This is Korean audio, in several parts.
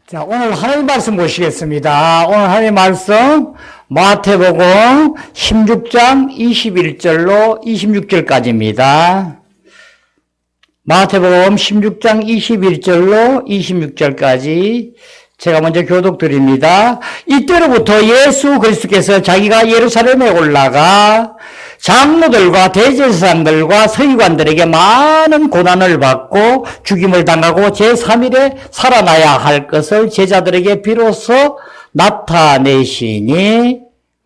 자, 오늘 하나님 말씀 보시겠습니다. 오늘 하나님 말씀 마태복음 16장 21절로 26절까지입니다. 마태복음 16장 21절로 26절까지 제가 먼저 교독드립니다. 이때로부터 예수 그리스도께서 자기가 예루살렘에 올라가 장로들과 대제사장들과 서기관들에게 많은 고난을 받고 죽임을 당하고 제3일에 살아나야 할 것을 제자들에게 비로소 나타내시니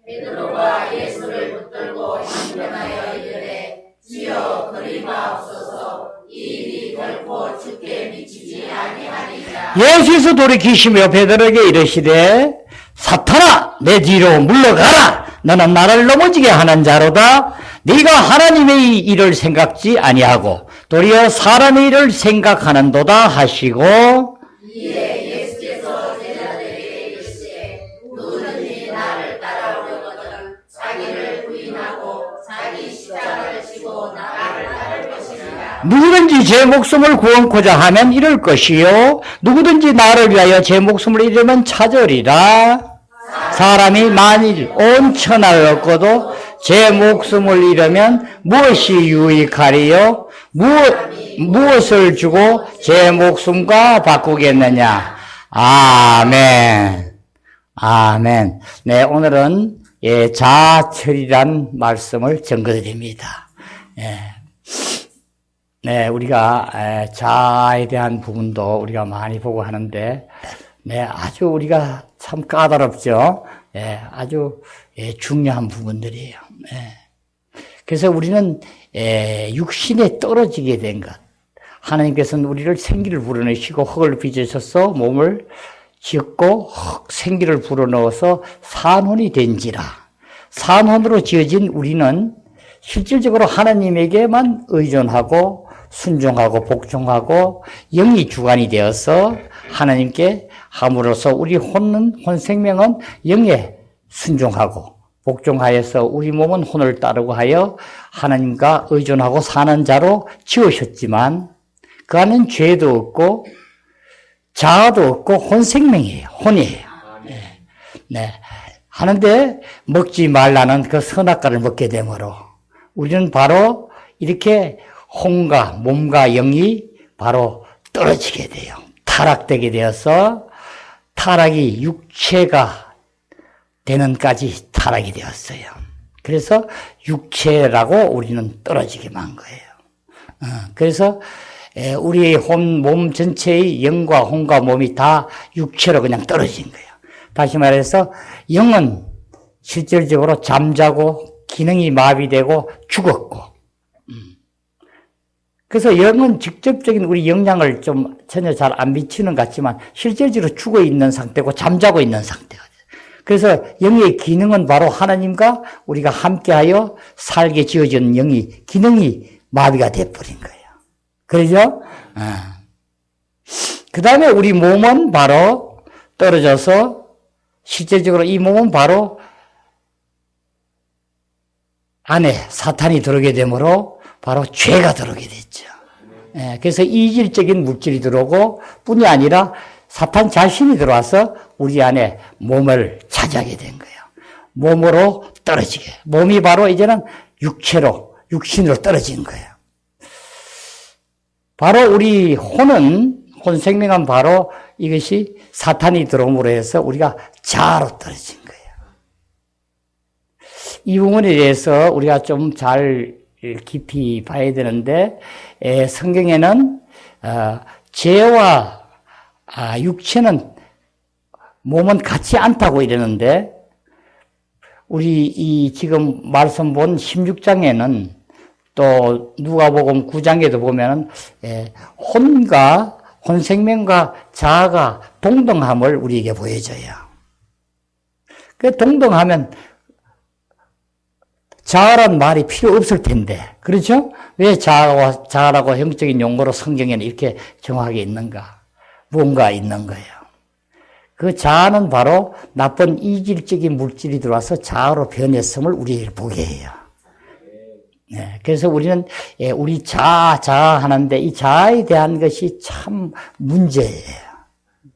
베드로가 예수를 붙들고 형변하여 이르되 주여 그리마옵소서 이 일이 결코 주께 미치지 아니하리라. 예수께서 돌이키시며 베드로에게 이르시되 사탄아 내 뒤로 물러가라. 너는 나를 넘어지게 하는 자로다. 네가 하나님의 일을 생각지 아니하고 도리어 사람의 일을 생각하는도다 하시고 이에 예수께서 제자들에게 이르시되 누구든지 나를 따라오려거든 자기를 부인하고 자기 십자가를 지고 나를 따를 것이니라. 누구든지 제 목숨을 구원코자 하면 잃을 것이요 누구든지 나를 위하여 제 목숨을 잃으면 찾으리라. 사람이 만일 온 천하를 얻고도 제 목숨을 잃으면 무엇이 유익하리요? 무엇을 주고 제 목숨과 바꾸겠느냐? 아멘. 아멘. 네, 오늘은 자철이란 말씀을 전거드립니다. 네, 우리가 자아에 대한 부분도 우리가 많이 보고 하는데, 네, 아주 우리가 참 까다롭죠. 아주 중요한 부분들이에요. 그래서 우리는 육신에 떨어지게 된 것. 하나님께서는 우리를 생기를 불어넣으시고 흙을 빚으셔서 몸을 지었고 생기를 불어넣어서 산혼이 된지라. 산혼으로 지어진 우리는 실질적으로 하나님에게만 의존하고 순종하고 복종하고 영이 주관이 되어서 하나님께 함으로써 우리 혼 생명은 영에 순종하고 복종하여서 우리 몸은 혼을 따르고 하여 하나님과 의존하고 사는 자로 지으셨지만 그 안은 죄도 없고 자아도 없고 혼 생명이에요. 혼이에요. 네. 하는데 먹지 말라는 그 선악과를 먹게 되므로 우리는 바로 이렇게 혼과 몸과 영이 바로 떨어지게 돼요. 타락되게 되어서 타락이 육체가 되는까지 타락이 되었어요. 그래서 육체라고 우리는 떨어지게만 한 거예요. 그래서 우리의 몸 전체의 영과 혼과 몸이 다 육체로 그냥 떨어진 거예요. 다시 말해서 영은 실질적으로 잠자고 기능이 마비되고 죽었고 그래서 영은 직접적인 우리 영향을 좀 전혀 잘 안 미치는 것 같지만 실질적으로 죽어 있는 상태고 잠자고 있는 상태가 돼요. 그래서 영의 기능은 바로 하나님과 우리가 함께하여 살게 지어진 영이 기능이 마비가 돼버린 거예요. 그러죠? 그 다음에 우리 몸은 바로 떨어져서 실제적으로 이 몸은 바로 안에 사탄이 들어오게 되므로 바로 죄가 들어오게 됐죠. 그래서 이질적인 물질이 들어오고 뿐이 아니라 사탄 자신이 들어와서 우리 안에 몸을 차지하게 된 거예요. 몸으로 떨어지게. 몸이 바로 이제는 육신으로 떨어진 거예요. 바로 우리 혼 생명은 바로 이것이 사탄이 들어옴으로 해서 우리가 자아로 떨어진 거예요. 이 부분에 대해서 우리가 좀 잘 깊이 봐야 되는데 성경에는 죄와 육체는 몸은 같이 않다고 이러는데 우리 이 지금 말씀 본 16장에는 또 누가복음 9장에도 보면은 혼과 혼생명과 자아가 동등함을 우리에게 보여줘요. 그 동등하면 자아란 말이 필요 없을 텐데, 그렇죠? 왜 자아라고 형적인 용어로 성경에는 이렇게 정확하게 있는가? 뭔가 있는 거예요. 그 자아는 바로 나쁜 이질적인 물질이 들어와서 자아로 변했음을 우리에게 보게 해요. 네, 그래서 우리는 우리 자아 하는데 이 자아에 대한 것이 참 문제예요.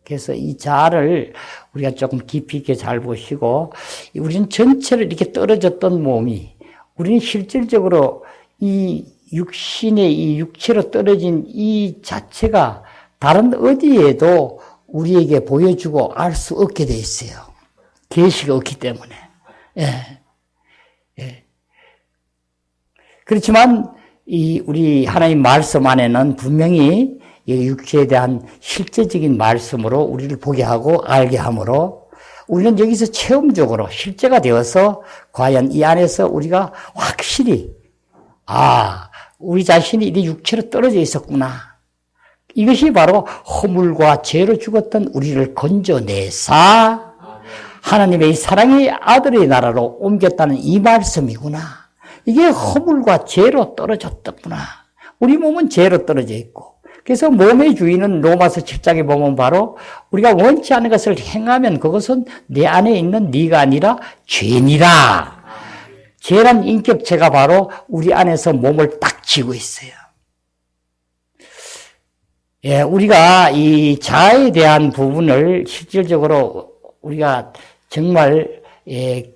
그래서 이 자아를 우리가 조금 깊이 있게 잘 보시고, 우리는 전체를 이렇게 떨어졌던 몸이, 우리는 실질적으로 이 육신의 이 육체로 떨어진 이 자체가 다른 어디에도 우리에게 보여주고 알 수 없게 돼 있어요. 계시가 없기 때문에. 예. 예. 그렇지만 우리 하나님 말씀 안에는 분명히 이 육체에 대한 실제적인 말씀으로 우리를 보게 하고 알게 하므로 우리는 여기서 체험적으로 실제가 되어서 과연 이 안에서 우리가 확실히 우리 자신이 이 육체로 떨어져 있었구나. 이것이 바로 허물과 죄로 죽었던 우리를 건져내사 하나님의 이 사랑의 아들의 나라로 옮겼다는 이 말씀이구나. 이게 허물과 죄로 떨어졌더구나. 우리 몸은 죄로 떨어져 있고, 그래서 몸의 주인은 로마서 7장에 보면 바로 우리가 원치 않은 것을 행하면 그것은 내 안에 있는 네가 아니라 죄니라. 죄란 인격체가 바로 우리 안에서 몸을 딱 쥐고 있어요. 예, 우리가 이 자아에 대한 부분을 실질적으로 우리가 정말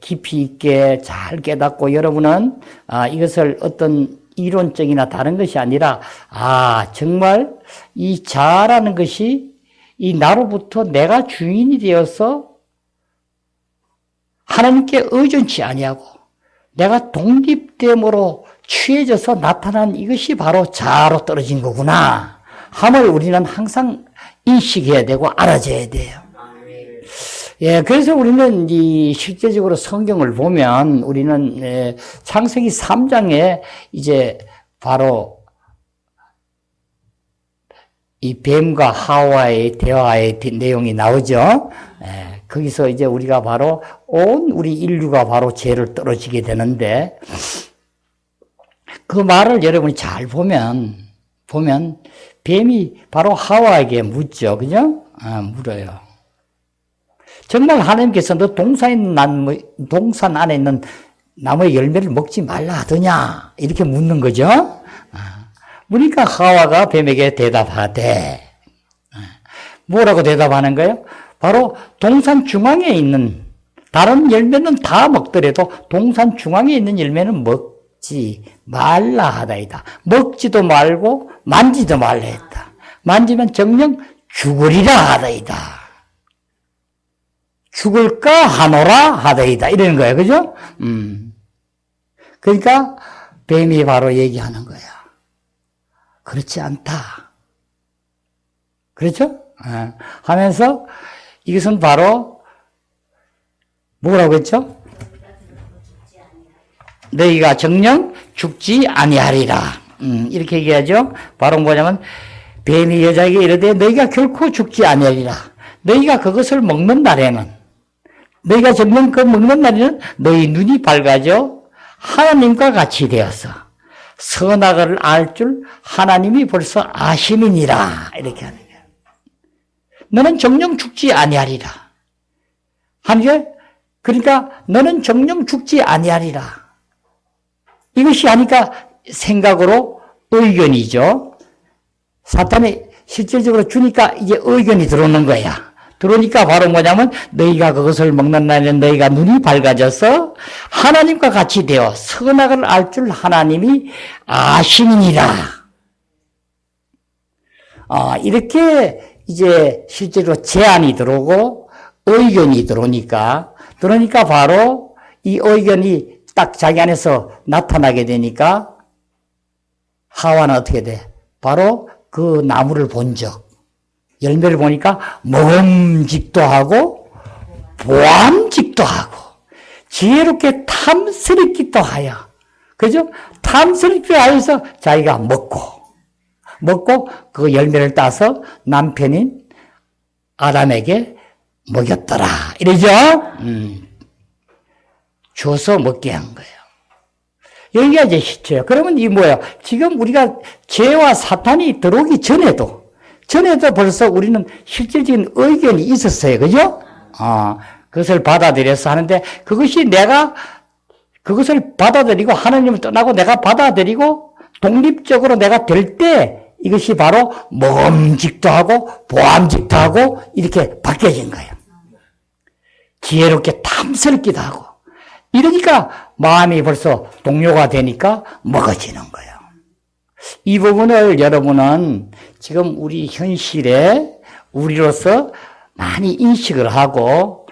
깊이 있게 잘 깨닫고 여러분은 이것을 어떤 이론적이나 다른 것이 아니라 정말 이 자아라는 것이 이 나로부터 내가 주인이 되어서 하나님께 의존치 아니하고 내가 독립됨으로 취해져서 나타난 이것이 바로 자아로 떨어진 거구나 함을 우리는 항상 인식해야 되고 알아줘야 돼요. 예, 그래서 우리는 실제적으로 성경을 보면 우리는 창세기 3장에 이제 바로 이 뱀과 하와의 대화의 내용이 나오죠. 예, 거기서 이제 우리가 바로 온 우리 인류가 바로 죄를 떨어지게 되는데 그 말을 여러분이 잘 보면 뱀이 바로 하와에게 묻죠. 그죠? 물어요. 정말 하나님께서 너 동산 안에 있는 나무의 열매를 먹지 말라 하더냐? 이렇게 묻는 거죠. 그러니까 하와가 뱀에게 대답하되 뭐라고 대답하는 거예요? 바로 동산 중앙에 있는 다른 열매는 다 먹더라도 동산 중앙에 있는 열매는 먹지 말라 하다이다. 먹지도 말고 만지도 말라 했다. 만지면 정녕 죽으리라 하다이다. 죽을까 하노라 하다이다. 이러는 거예요. 그죠? 그러니까 뱀이 바로 얘기하는 거야. 그렇지 않다. 그렇죠? 하면서 이것은 바로 뭐라고 했죠? 너희가 정녕 죽지 아니하리라. 이렇게 얘기하죠. 바로 뭐냐면 뱀이 여자에게 이르되 너희가 결코 죽지 아니하리라. 너희가 그것을 먹는 날에는 너희가 정녕 그 먹는 날에는 너희 눈이 밝아져 하나님과 같이 되어서 선악을 알 줄 하나님이 벌써 아심이니라. 이렇게 하는 거예요. 너는 정녕 죽지 아니하리라. 하니까 그러니까 너는 정녕 죽지 아니하리라. 이것이 하니까 생각으로 의견이죠. 사탄이 실질적으로 주니까 이제 의견이 들어오는 거야. 들어오니까 바로 뭐냐면 너희가 그것을 먹는 날에는 너희가 눈이 밝아져서 하나님과 같이 되어 선악을 알 줄 하나님이 아심이니라. 이렇게 이제 실제로 제안이 들어오고 의견이 들어오니까 바로 이 의견이 딱 자기 안에서 나타나게 되니까 하와는 어떻게 돼? 바로 그 나무를 본 적. 열매를 보니까 먹음직도 하고 보암직도 하고 지혜롭게 탐스럽기도 하여. 그죠? 탐스럽게 하여서 자기가 먹고 그 열매를 따서 남편인 아담에게 먹였더라. 이러죠? 줘서 먹게 한 거예요. 여기가 이제 시체예요. 그러면 이 뭐예요? 지금 우리가 죄와 사탄이 들어오기 전에도 벌써 우리는 실질적인 의견이 있었어요. 그죠? 그것을 받아들여서 하는데 그것이 내가 그것을 받아들이고 하나님을 떠나고 내가 받아들이고 독립적으로 내가 될 때 이것이 바로 모험직도 하고 보암직도 하고 이렇게 바뀌어진 거예요. 지혜롭게 탐스럽기도 하고. 이러니까 마음이 벌써 동요가 되니까 먹어지는 거예요. 이 부분을 여러분은 지금 우리 현실에 우리로서 많이 인식을 하고,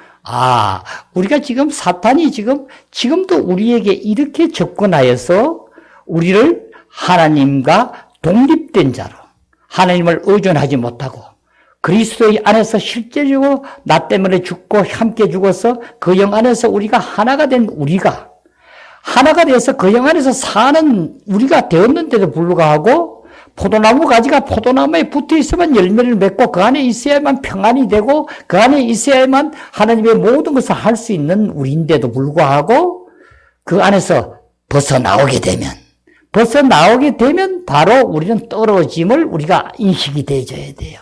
우리가 지금 사탄이 지금도 우리에게 이렇게 접근하여서 우리를 하나님과 독립된 자로, 하나님을 의존하지 못하고, 그리스도의 안에서 실제적으로 나 때문에 죽고 함께 죽어서 그 영 안에서 우리가 하나가 된 우리가, 하나가 돼서 그 영 안에서 사는 우리가 되었는데도 불구하고 포도나무 가지가 포도나무에 붙어 있으면 열매를 맺고 그 안에 있어야만 평안이 되고 그 안에 있어야만 하나님의 모든 것을 할 수 있는 우리인데도 불구하고 그 안에서 벗어나오게 되면 바로 우리는 떨어짐을 우리가 인식이 되어져야 돼요.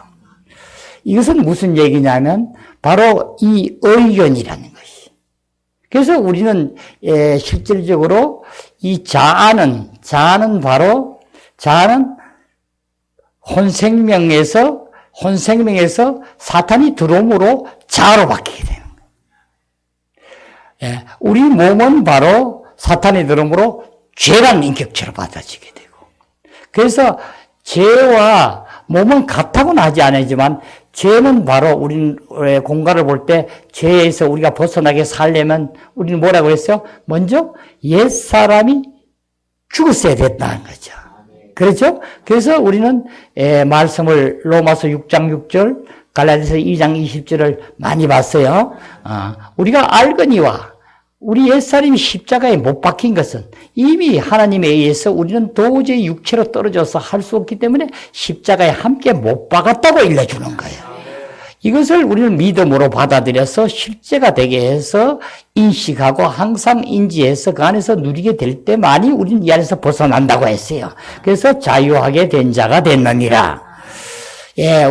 이것은 무슨 얘기냐면 바로 이 의견이라는 것이. 그래서 우리는 실질적으로 이 자아는 혼생명에서 사탄이 들어옴으로 자아로 바뀌게 되는 거예요. 우리 몸은 바로 사탄이 들어옴으로 죄란 인격체로 받아지게 되고, 그래서 죄와 몸은 같다고는 하지 않지만 죄는 바로 우리는 공간을 볼 때 죄에서 우리가 벗어나게 살려면 우리는 뭐라고 했어요? 먼저 옛사람이 죽었어야 됐다는 거죠. 그렇죠? 그래서 우리는 말씀을 로마서 6장 6절, 갈라디아서 2장 20절을 많이 봤어요. 우리가 알거니와 우리 옛사람이 십자가에 못 박힌 것은 이미 하나님에 의해서 우리는 도저히 육체로 떨어져서 할 수 없기 때문에 십자가에 함께 못 박았다고 일러주는 거예요. 이것을 우리는 믿음으로 받아들여서 실제가 되게 해서 인식하고 항상 인지해서 그 안에서 누리게 될 때만이 우리는 이 안에서 벗어난다고 했어요. 그래서 자유하게 된 자가 됐느니라.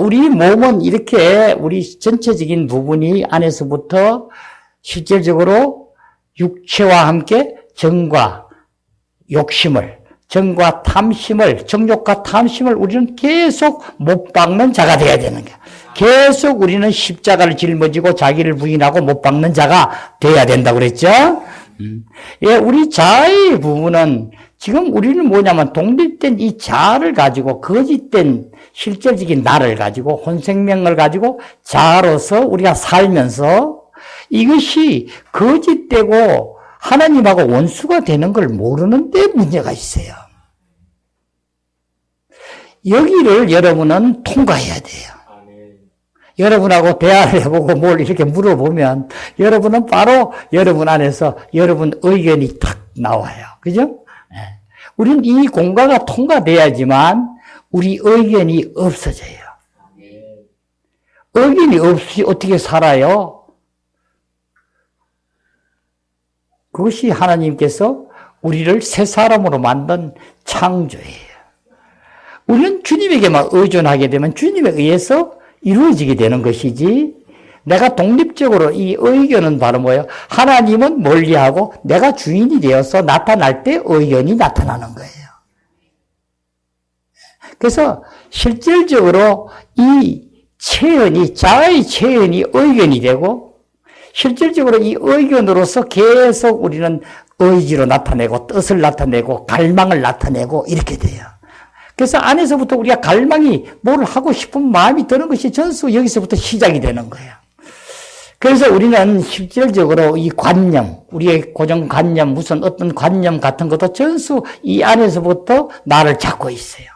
우리 몸은 이렇게 우리 전체적인 부분이 안에서부터 실질적으로 육체와 함께 정과 욕심을, 정과 탐심을, 정욕과 탐심을 우리는 계속 못 박는 자가 되어야 되는 거야. 계속 우리는 십자가를 짊어지고 자기를 부인하고 못 박는 자가 되어야 된다고 그랬죠? 우리 자아의 부분은 지금 우리는 뭐냐면 독립된 이 자아를 가지고 거짓된 실질적인 나를 가지고 혼생명을 가지고 자아로서 우리가 살면서 이것이 거짓되고 하나님하고 원수가 되는 걸 모르는 데 문제가 있어요. 여기를 여러분은 통과해야 돼요. 여러분하고 대화를 해보고 뭘 이렇게 물어보면 여러분은 바로 여러분 안에서 여러분 의견이 탁 나와요. 그죠? 우리는 이 공간가 통과돼야지만 우리 의견이 없어져요. 의견이 없이 어떻게 살아요? 그것이 하나님께서 우리를 새 사람으로 만든 창조예요. 우리는 주님에게만 의존하게 되면 주님에 의해서 이루어지게 되는 것이지, 내가 독립적으로 이 의견은 바로 뭐예요? 하나님은 멀리하고 내가 주인이 되어서 나타날 때 의견이 나타나는 거예요. 그래서 실질적으로 이 체현이, 자아의 체현이 의견이 되고, 실질적으로 이 의견으로서 계속 우리는 의지로 나타내고 뜻을 나타내고 갈망을 나타내고 이렇게 돼요. 그래서 안에서부터 우리가 갈망이 뭘 하고 싶은 마음이 드는 것이 전수 여기서부터 시작이 되는 거예요. 그래서 우리는 실질적으로 이 관념, 우리의 고정관념, 무슨 어떤 관념 같은 것도 전수 이 안에서부터 나를 잡고 있어요.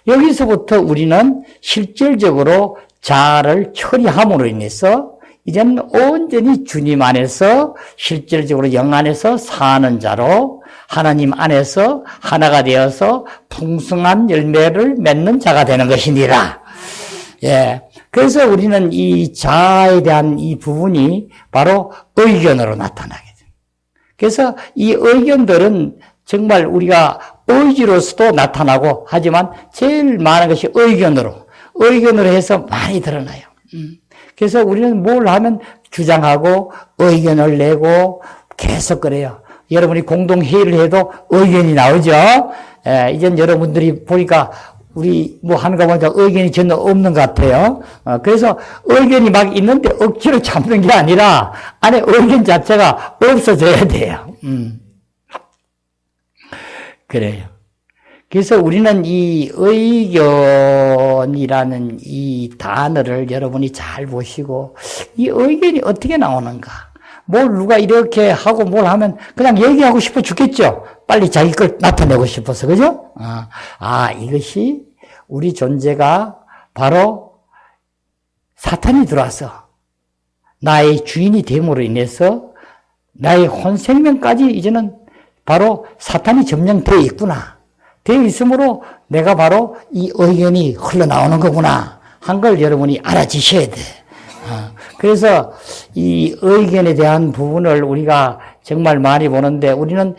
여기서부터 우리는 실질적으로 자아를 처리함으로 인해서 이제는 온전히 주님 안에서 실질적으로 영 안에서 사는 자로 하나님 안에서 하나가 되어서 풍성한 열매를 맺는 자가 되는 것이니라. 그래서 우리는 이 자아에 대한 이 부분이 바로 의견으로 나타나게 됩니다. 그래서 이 의견들은 정말 우리가 의지로서도 나타나고 하지만 제일 많은 것이 의견으로 해서 많이 드러나요. 그래서 우리는 뭘 하면 주장하고 의견을 내고 계속 그래요. 여러분이 공동회의를 해도 의견이 나오죠. 이젠 여러분들이 보니까 우리 뭐 하는 거 보니까 의견이 전혀 없는 것 같아요. 그래서 의견이 막 있는데 억지로 참는 게 아니라 안에 의견 자체가 없어져야 돼요. 그래요. 그래서 우리는 이 의견이라는 이 단어를 여러분이 잘 보시고 이 의견이 어떻게 나오는가. 뭘 누가 이렇게 하고 뭘 하면 그냥 얘기하고 싶어 죽겠죠. 빨리 자기 걸 나타내고 싶어서. 그죠? 이것이 우리 존재가 바로 사탄이 들어와서 나의 주인이 됨으로 인해서 나의 혼생명까지 이제는 바로 사탄이 점령되어 있구나. 되어 있으므로 내가 바로 이 의견이 흘러나오는 거구나. 한 걸 여러분이 알아주셔야 돼. 그래서 이 의견에 대한 부분을 우리가 정말 많이 보는데 우리는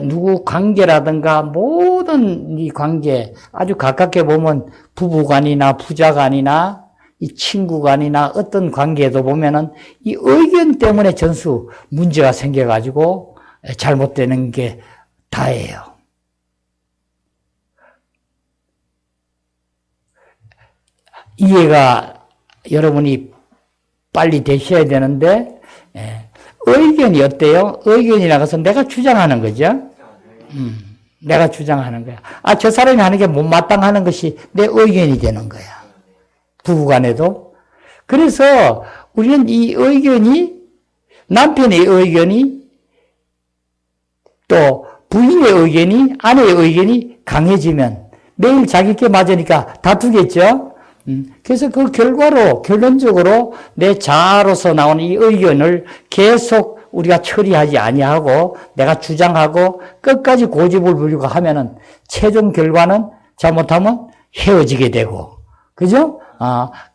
누구 관계라든가 모든 이 관계 아주 가깝게 보면 부부간이나 부자간이나 이 친구간이나 어떤 관계에도 보면은 이 의견 때문에 전수 문제가 생겨가지고 잘못되는 게 다예요. 이해가 여러분이 빨리 되셔야 되는데 의견이 어때요? 의견이라고 해서 내가 주장하는 거죠. 내가 주장하는 거야. 저 사람이 하는 게 못마땅하는 것이 내 의견이 되는 거야. 부부간에도. 그래서 우리는 이 의견이 남편의 의견이 또 부인의 의견이 아내의 의견이 강해지면 매일 자기께 맞으니까 다투겠죠. 그래서 그 결과로 결론적으로 내 자아로서 나오는 이 의견을 계속 우리가 처리하지 아니하고 내가 주장하고 끝까지 고집을 부리고 하면은 최종 결과는 잘못하면 헤어지게 되고, 그죠?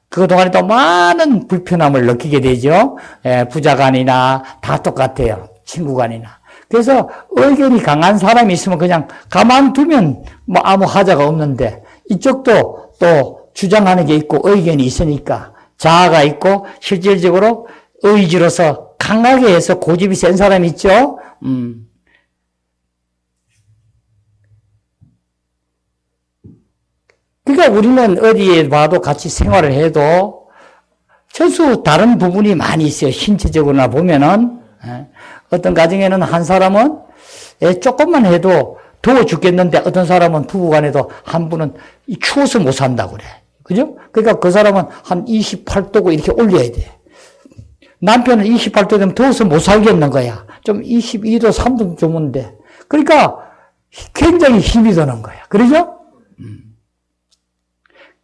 그동안에 또 많은 불편함을 느끼게 되죠. 부자간이나 다 똑같아요. 친구간이나. 그래서 의견이 강한 사람이 있으면 그냥 가만두면 뭐 아무 하자가 없는데 이쪽도 또 주장하는 게 있고 의견이 있으니까 자아가 있고 실질적으로 의지로서 강하게 해서 고집이 센 사람이 있죠. 그러니까 우리는 어디에 봐도 같이 생활을 해도 전수 다른 부분이 많이 있어요. 신체적으로나 보면은 어떤 가정에는 한 사람은 조금만 해도 더워 죽겠는데 어떤 사람은 부부간에도 한 분은 추워서 못 산다고 그래. 그죠? 그러니까 그 사람은 한 28도고 이렇게 올려야 돼. 남편은 28도 되면 더워서 못 살겠는 거야. 좀 22도, 3도 좋은데. 그러니까 굉장히 힘이 드는 거야. 그러죠?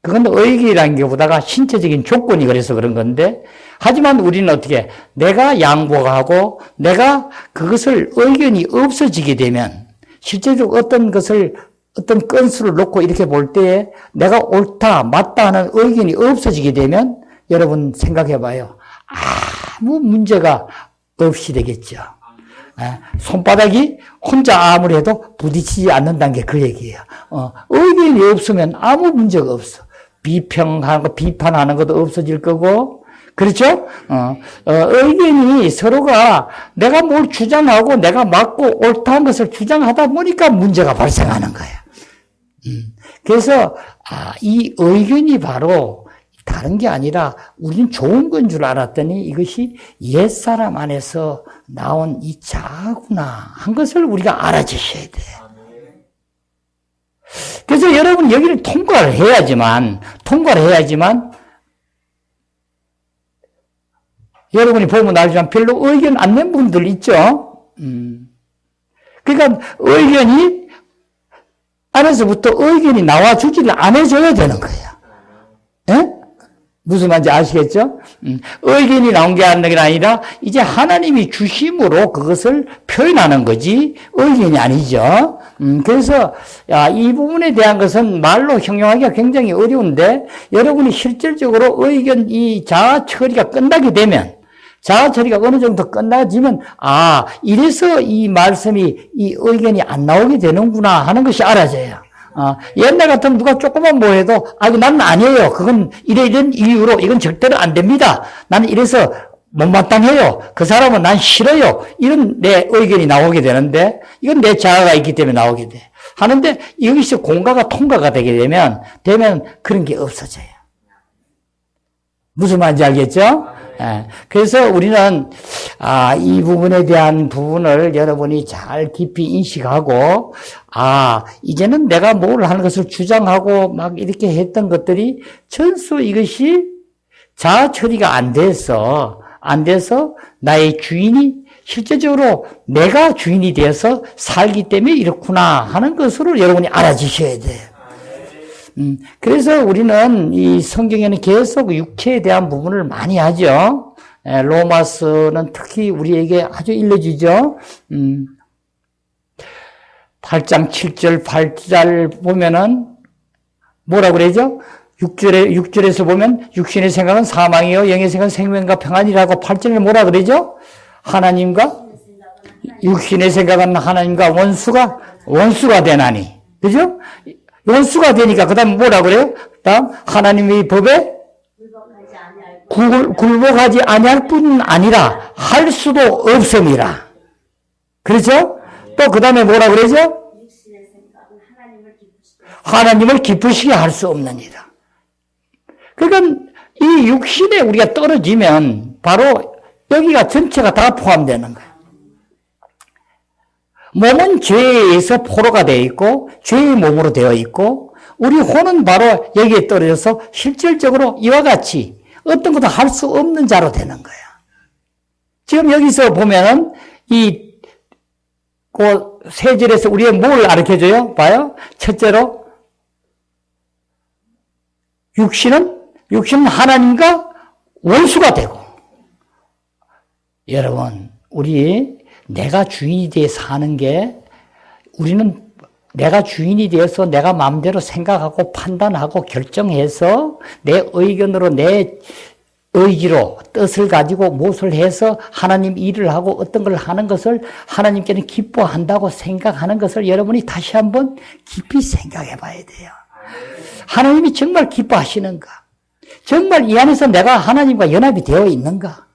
그건 의기라는 게보다가 신체적인 조건이 그래서 그런 건데, 하지만 우리는 어떻게, 내가 양보하고, 내가 그것을 의견이 없어지게 되면, 실제적으로 어떤 것을, 어떤 건수를 놓고 이렇게 볼 때에 내가 옳다, 맞다 하는 의견이 없어지게 되면, 여러분 생각해 봐요. 아무 문제가 없이 되겠죠. 손바닥이 혼자 아무리 해도 부딪히지 않는다는 게 그 얘기예요. 의견이 없으면 아무 문제가 없어. 비평하는 거, 비판하는 것도 없어질 거고, 그렇죠? 의견이 서로가 내가 뭘 주장하고 내가 맞고 옳다는 것을 주장하다 보니까 문제가 발생하는 거예요. 그래서, 이 의견이 바로 다른 게 아니라 우리는 좋은 건 줄 알았더니 이것이 옛사람 안에서 나온 이 자아구나 한 것을 우리가 알아주셔야 돼요. 그래서 여러분 여기를 통과를 해야지만 여러분이 보면 알지만 별로 의견 안 낸 분들 있죠. 그러니까 의견이 안에서부터 의견이 나와주지를 안 해줘야 되는 거예요. 예? 무슨 말인지 아시겠죠? 의견이 나온 게 아니라 이제 하나님이 주심으로 그것을 표현하는 거지 의견이 아니죠. 그래서 이 부분에 대한 것은 말로 형용하기가 굉장히 어려운데 여러분이 실질적으로 의견 이 자아 처리가 끝나게 되면 자아 처리가 어느 정도 끝나지면 이래서 이 말씀이 이 의견이 안 나오게 되는구나 하는 것이 알아져요. 옛날 같으면 누가 조금만 뭐 해도, 나는 아니에요. 그건 이런 이유로, 이건 절대로 안 됩니다. 나는 이래서 못마땅해요. 그 사람은 난 싫어요. 이런 내 의견이 나오게 되는데, 이건 내 자아가 있기 때문에 나오게 돼. 하는데 여기서 공과가 통과가 되면 그런 게 없어져요. 무슨 말인지 알겠죠? 예. 그래서 우리는 이 부분에 대한 부분을 여러분이 잘 깊이 인식하고 이제는 내가 뭘 하는 것을 주장하고 막 이렇게 했던 것들이 전수 이것이 자아 처리가 안 돼서 나의 주인이 실제적으로 내가 주인이 되어서 살기 때문에 이렇구나 하는 것으로 여러분이 알아주셔야 돼요. 그래서 우리는 이 성경에는 계속 육체에 대한 부분을 많이 하죠. 로마서는 특히 우리에게 아주 일러주죠. 8장 7절 8절 보면은 뭐라고 그러죠? 6절에서 보면 육신의 생각은 사망이요 영의 생각은 생명과 평안이라고 8절에 뭐라 그러죠? 육신의 생각은 하나님과 원수가 되나니. 그죠? 원수가 되니까, 그 다음 뭐라 그래요? 그 다음, 하나님의 법에 굴복하지 아니할 뿐 아니라, 할 수도 없음이라. 그렇죠? 또 그 다음에 뭐라 그러죠? 하나님을 기쁘시게 할 수 없느니라. 그러니까, 이 육신에 우리가 떨어지면, 바로 여기가 전체가 다 포함되는 거예요. 몸은 죄에 의해서 포로가 되어 있고 죄의 몸으로 되어 있고 우리 혼은 바로 여기에 떨어져서 실질적으로 이와 같이 어떤 것도 할 수 없는 자로 되는 거야. 지금 여기서 보면은 세 절에서 우리의 뭘 가르쳐줘요? 봐요. 첫째로 육신은 하나님과 원수가 되고 여러분 내가 주인이 되어 사는 게 우리는 내가 주인이 되어서 내가 마음대로 생각하고 판단하고 결정해서 내 의견으로 내 의지로 뜻을 가지고 무엇을 해서 하나님 일을 하고 어떤 걸 하는 것을 하나님께는 기뻐한다고 생각하는 것을 여러분이 다시 한번 깊이 생각해 봐야 돼요. 하나님이 정말 기뻐하시는가? 정말 이 안에서 내가 하나님과 연합이 되어 있는가?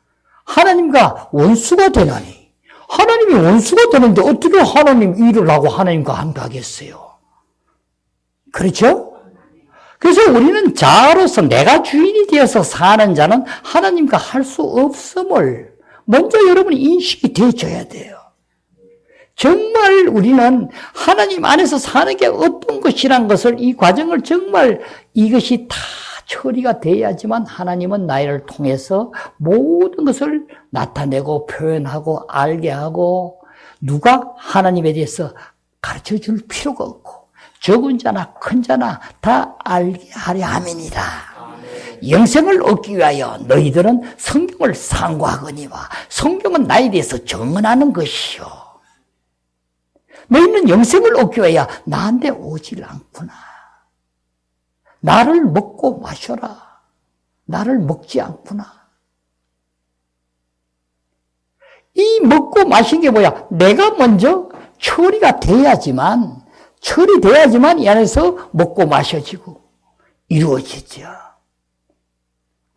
하나님과 원수가 되나니? 하나님이 원수가 되는데 어떻게 하나님 일을 하고 하나님과 함께하겠어요? 그렇죠? 그래서 우리는 자아로서 내가 주인이 되어서 사는 자는 하나님과 할 수 없음을 먼저 여러분이 인식이 되어줘야 돼요. 정말 우리는 하나님 안에서 사는 게 어떤 것이란 것을 이 과정을 정말 이것이 다 처리가 돼야지만 하나님은 나를 통해서 모든 것을 나타내고 표현하고 알게 하고 누가 하나님에 대해서 가르쳐 줄 필요가 없고 적은 자나 큰 자나 다 알게 하려 함이니라. 영생을 얻기 위하여 너희들은 성경을 상고하거니와 성경은 나에 대해서 정언하는 것이요. 너희는 영생을 얻기 위하여 나한테 오질 않구나. 나를 먹고 마셔라. 나를 먹지 않구나. 이 먹고 마신 게 뭐야? 내가 먼저 처리돼야지만 이 안에서 먹고 마셔지고 이루어지죠.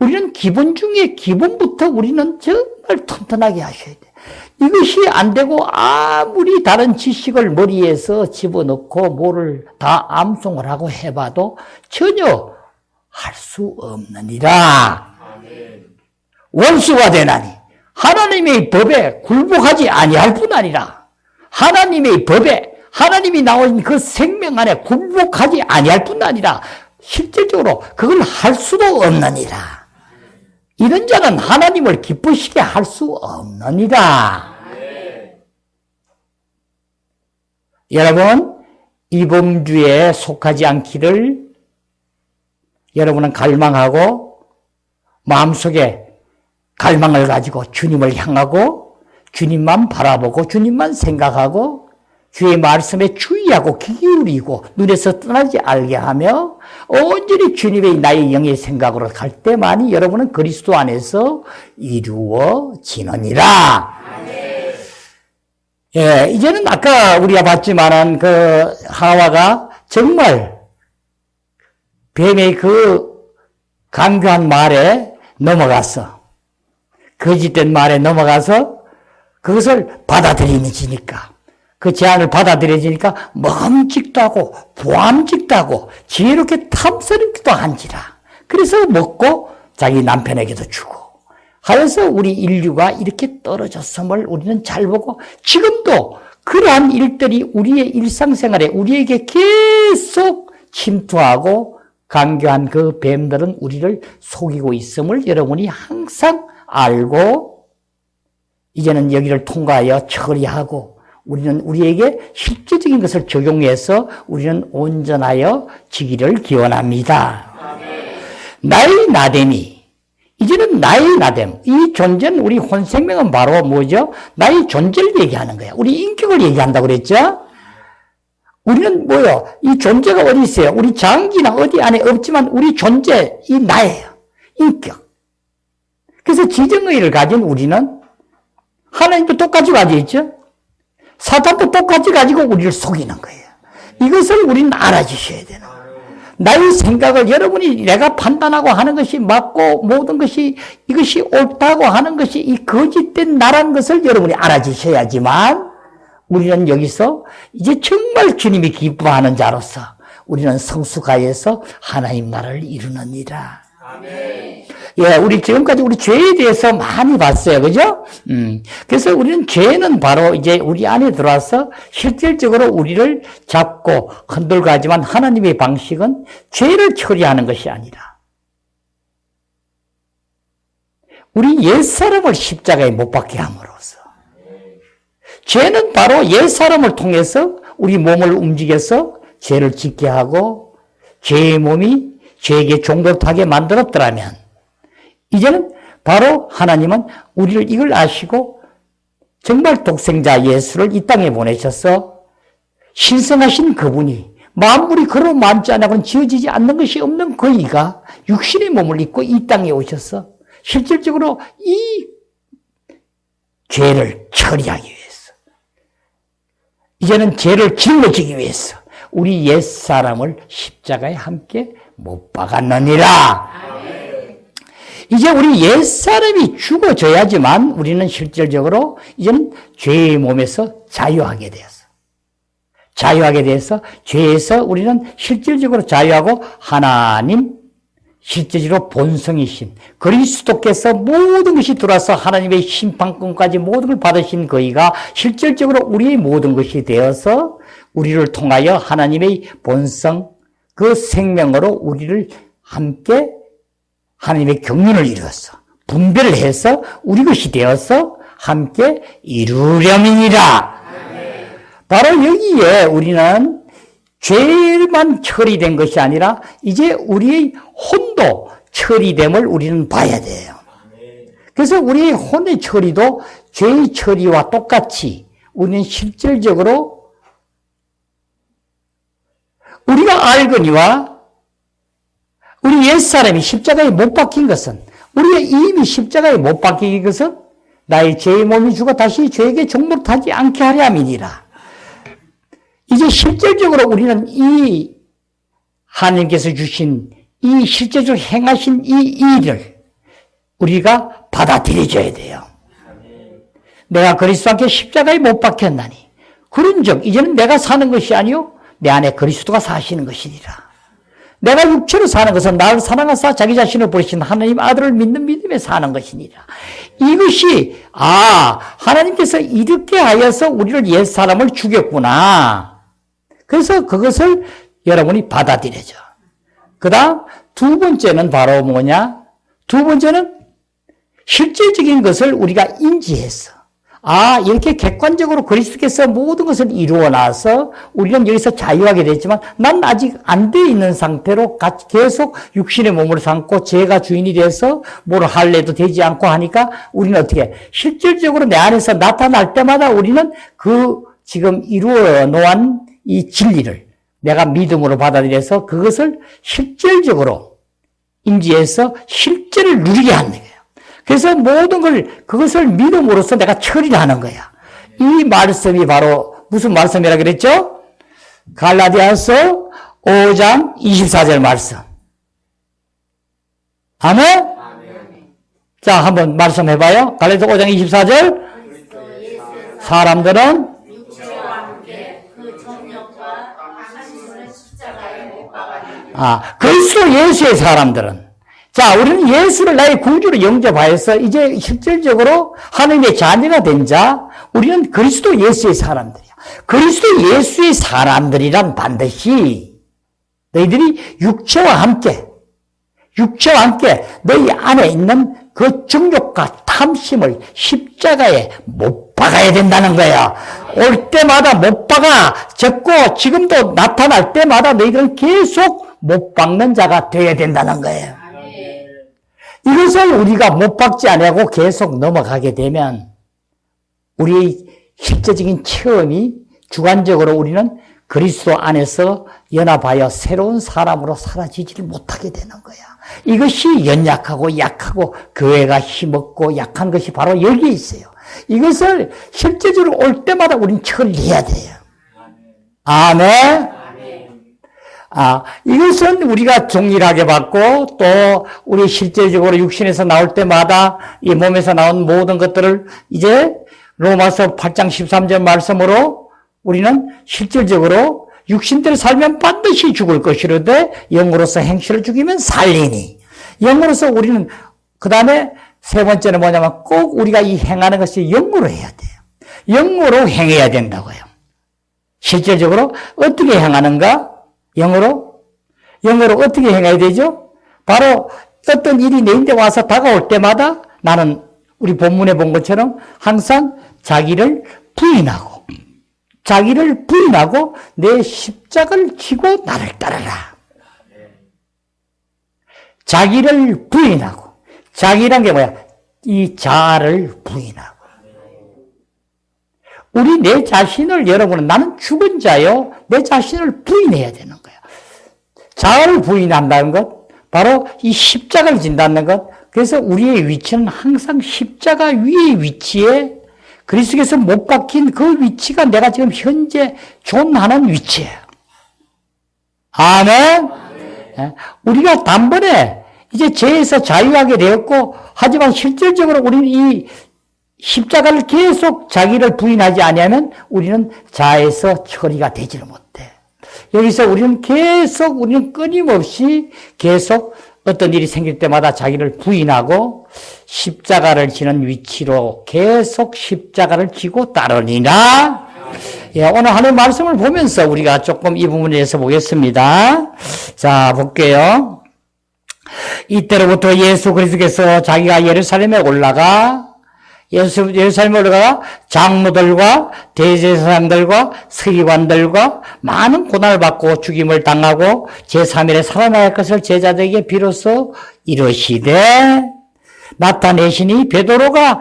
우리는 기본 중에 기본부터 우리는 정말 튼튼하게 하셔야 돼. 이것이 안 되고 아무리 다른 지식을 머리에서 집어넣고 뭐를 다 암송을 하고 해봐도 전혀 할 수 없느니라. 원수가 되나니 하나님의 법에 굴복하지 아니할 뿐 아니라 하나님의 법에 하나님이 나오신 그 생명 안에 굴복하지 아니할 뿐 아니라 실질적으로 그걸 할 수도 없느니라. 이런 자는 하나님을 기쁘시게 할 수 없느니라. 여러분, 이범주에 속하지 않기를 여러분은 갈망하고 마음속에 갈망을 가지고 주님을 향하고 주님만 바라보고 주님만 생각하고 주의 말씀에 주의하고 귀 기울이고 눈에서 떠나지 알게 하며 온전히 주님의 나의 영의 생각으로 갈 때만이 여러분은 그리스도 안에서 이루어지느니라. 예, 이제는 아까 우리가 봤지만은 그 하와가 정말 뱀의 그 강교한 말에 넘어가서 거짓된 말에 넘어가서 그것을 받아들이니까 그 제안을 받아들여지니까 먹음직도 하고 보암직도 하고 지혜롭게 탐스럽기도 한지라. 그래서 먹고 자기 남편에게도 주고 하여서 우리 인류가 이렇게 떨어졌음을 우리는 잘 보고 지금도 그러한 일들이 우리의 일상생활에 우리에게 계속 침투하고 간교한 그 뱀들은 우리를 속이고 있음을 여러분이 항상 알고 이제는 여기를 통과하여 처리하고 우리는 우리에게 실제적인 것을 적용해서 우리는 온전하여 지기를 기원합니다. 나의 나됨이 이제는 나의 나됨 이 존재는 우리 혼생명은 바로 뭐죠? 나의 존재를 얘기하는 거야. 우리 인격을 얘기한다고 그랬죠? 우리는 뭐요? 이 존재가 어디 있어요? 우리 장기나 어디 안에 없지만 우리 존재 이 나예요. 인격. 그래서 지정의를 가진 우리는 하나님도 똑같이 가지고 있죠? 사탄도 똑같이 가지고 우리를 속이는 거예요. 이것을 우리는 알아주셔야 되는 거예요. 나의 생각을 여러분이 내가 판단하고 하는 것이 맞고 모든 것이 이것이 옳다고 하는 것이 이 거짓된 나라는 것을 여러분이 알아주셔야지만 우리는 여기서 이제 정말 주님이 기뻐하는 자로서 우리는 성수가에서 하나님 나라를 이루느니라. 아멘. 예, 우리 지금까지 우리 죄에 대해서 많이 봤어요. 그죠? 그래서 우리는 죄는 바로 이제 우리 안에 들어와서 실질적으로 우리를 잡고 흔들고 하지만 하나님의 방식은 죄를 처리하는 것이 아니라 우리 옛사람을 십자가에 못 박게 함으로써 죄는 바로 옛사람을 통해서 우리 몸을 움직여서 죄를 짓게 하고 죄의 몸이 죄에게 종노릇하게 만들었더라면 이제는 바로 하나님은 우리를 이걸 아시고 정말 독생자 예수를 이 땅에 보내셔서 신성하신 그분이 만물이 그로 많지 않고는 지어지지 않는 것이 없는 그 이가 육신의 몸을 입고 이 땅에 오셔서 실질적으로 이 죄를 처리하기 위해서 이제는 죄를 짊어지기 위해서 우리 옛사람을 십자가에 함께 못 박았느니라. 이제 우리 옛사람이 죽어져야지만 우리는 실질적으로 이제는 죄의 몸에서 자유하게 되었어. 자유하게 돼서 죄에서 우리는 실질적으로 자유하고 하나님 실제적으로 본성이신 그리스도께서 모든 것이 들어와서 하나님의 심판권까지 모든 걸 받으신 그이가 실질적으로 우리의 모든 것이 되어서 우리를 통하여 하나님의 본성 그 생명으로 우리를 함께 하나님의 경륜을 이루어서 분별을 해서 우리 것이 되어서 함께 이루려니라. 바로 여기에 우리는 죄만 처리된 것이 아니라 이제 우리의 혼도 처리됨을 우리는 봐야 돼요. 그래서 우리의 혼의 처리도 죄의 처리와 똑같이 우리는 실질적으로 우리가 알거니와 우리 옛사람이 십자가에 못 박힌 것은 우리가 이미 십자가에 못 박힌 것은 나의 죄의 몸이 죽어 다시 죄에게 종노릇하지 않게 하려 함이니라. 이제 실질적으로 우리는 이 하나님께서 주신 이 실제적으로 행하신 이 일을 우리가 받아들여줘야 돼요. 내가 그리스도 함께 십자가에 못 박혔나니 그런즉 이제는 내가 사는 것이 아니요 내 안에 그리스도가 사시는 것이니라. 내가 육체로 사는 것은 나를 사랑하사 자기 자신을 버리신 하나님 아들을 믿는 믿음에 사는 것이니라. 이것이 하나님께서 이렇게 하여서 우리를 옛사람을 죽였구나. 그래서 그것을 여러분이 받아들여져. 그 다음 두 번째는 바로 뭐냐? 두 번째는 실질적인 것을 우리가 인지해서 이렇게 객관적으로 그리스도께서 모든 것을 이루어 놔서 우리는 여기서 자유하게 됐지만 난 아직 안 돼 있는 상태로 계속 육신의 몸을 삼고 죄가 주인이 돼서 뭘 할래도 되지 않고 하니까 우리는 어떻게 실질적으로 내 안에서 나타날 때마다 우리는 그 지금 이루어 놓은 이 진리를 내가 믿음으로 받아들여서 그것을 실질적으로 인지해서 실제를 누리게 하는 거예요. 그래서 모든 그것을 믿음으로써 내가 처리를 하는 거야. 이 말씀이 바로 무슨 말씀이라 그랬죠? 갈라디아서 5장 24절 말씀. 아멘? 자, 한번 말씀해봐요. 갈라디아서 5장 24절. 사람들은 그리스도 예수의 사람들은, 자, 우리는 예수를 나의 구주로 영접하여서 이제 실질적으로 하나님의 자녀가 된 자, 우리는 그리스도 예수의 사람들이야. 그리스도 예수의 사람들이란 반드시 너희들이 육체와 함께 너희 안에 있는 그 정욕과 탐심을 십자가에 못 박아야 된다는 거야. 올 때마다 못 박아 적고 지금도 나타날 때마다 너희들은 계속 못 박는 자가 되어야 된다는 거예요. 이것을 우리가 못 박지 않고 계속 넘어가게 되면 우리의 실제적인 체험이 주관적으로 우리는 그리스도 안에서 연합하여 새로운 사람으로 사라지지를 못하게 되는 거야. 이것이 연약하고 약하고 교회가 힘없고 약한 것이 바로 여기에 있어요. 이것을 실제적으로 올 때마다 우리는 처리해야 돼요. 아멘. 이것은 우리가 동일하게 받고 또 우리 실제적으로 육신에서 나올 때마다 이 몸에서 나온 모든 것들을 이제 로마서 8장 13절 말씀으로 우리는 실질적으로 육신대로 살면 반드시 죽을 것이로되 영으로서 행실을 죽이면 살리니. 영으로서 우리는 그 다음에 세 번째는 뭐냐면 꼭 우리가 이 행하는 것이 영으로 해야 돼요. 영으로 행해야 된다고요. 실질적으로 어떻게 행하는가? 영으로 어떻게 행해야 되죠? 바로 어떤 일이 내인데 와서 다가올 때마다 나는 우리 본문에 본 것처럼 항상 자기를 부인하고 내 십자가를 지고 나를 따르라. 자기를 부인하고, 자기란 게 뭐야? 이 자아를 부인하고. 우리 내 자신을 여러분은 나는 죽은 자요. 내 자신을 부인해야 되는 거야. 자아를 부인한다는 것, 바로 이 십자가를 진다는 것. 그래서 우리의 위치는 항상 십자가 위의 위치에 그리스도께서 못 박힌 그 위치가 내가 지금 현재 존하는 위치예요. 아멘. 우리가 단번에 이제 죄에서 자유하게 되었고, 하지만 실질적으로 우리는 이 십자가를 계속 자기를 부인하지 않으면 우리는 자에서 처리가 되지를 못해. 여기서 우리는 끊임없이 계속 어떤 일이 생길 때마다 자기를 부인하고 십자가를 지는 위치로 계속 십자가를 지고 따르니라. 오늘 하나님의 말씀을 보면서 우리가 조금 이 부분에 대해서 보겠습니다. 자, 볼게요. 이때로부터 예수 그리스도께서 자기가 예루살렘에 올라가 장로들과 대제사장들과 서기관들과 많은 고난을 받고 죽임을 당하고 제3일에 살아날 것을 제자들에게 비로소 이르시되 나타내시니 베드로가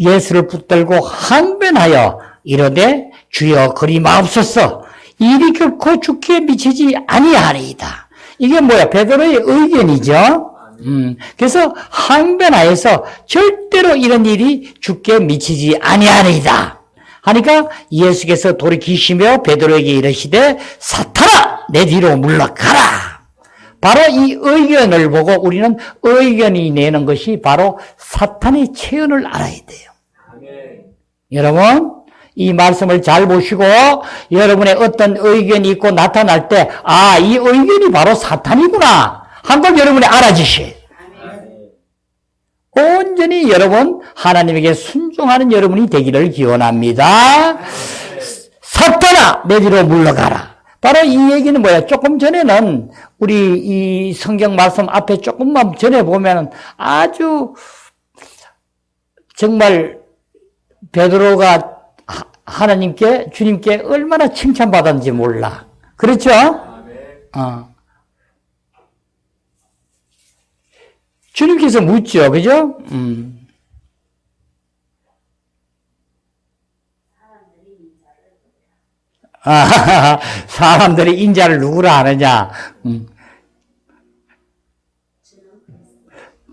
예수를 붙들고 항변하여 이르되 주여 그리 마옵소서 일이 결코 죽기에 미치지 아니하리이다. 이게 뭐야? 베드로의 의견이죠. 그래서 항변하여서 절대로 이런 일이 죽게 미치지 아니하리이다 하니까 예수께서 돌이키시며 베드로에게 이르시되 사탄아 내 뒤로 물러가라. 바로 이 의견을 보고 우리는 의견이 내는 것이 바로 사탄의 체현을 알아야 돼요. 아멘. 여러분 이 말씀을 잘 보시고 여러분의 어떤 의견이 있고 나타날 때 이 의견이 바로 사탄이구나 한 걸 여러분이 알아주셔야 돼요. 온전히 여러분 하나님에게 순종하는 여러분이 되기를 기원합니다. 사탄아 내 뒤로 물러가라. 바로 이 얘기는 뭐야? 조금 전에는 우리 이 성경 말씀 앞에 조금만 전에 보면 아주 정말 베드로가 하나님께 주님께 얼마나 칭찬받았는지 몰라. 그렇죠? 주님께서 묻죠. 그죠? 사람들이 인자를 누구라 하느냐.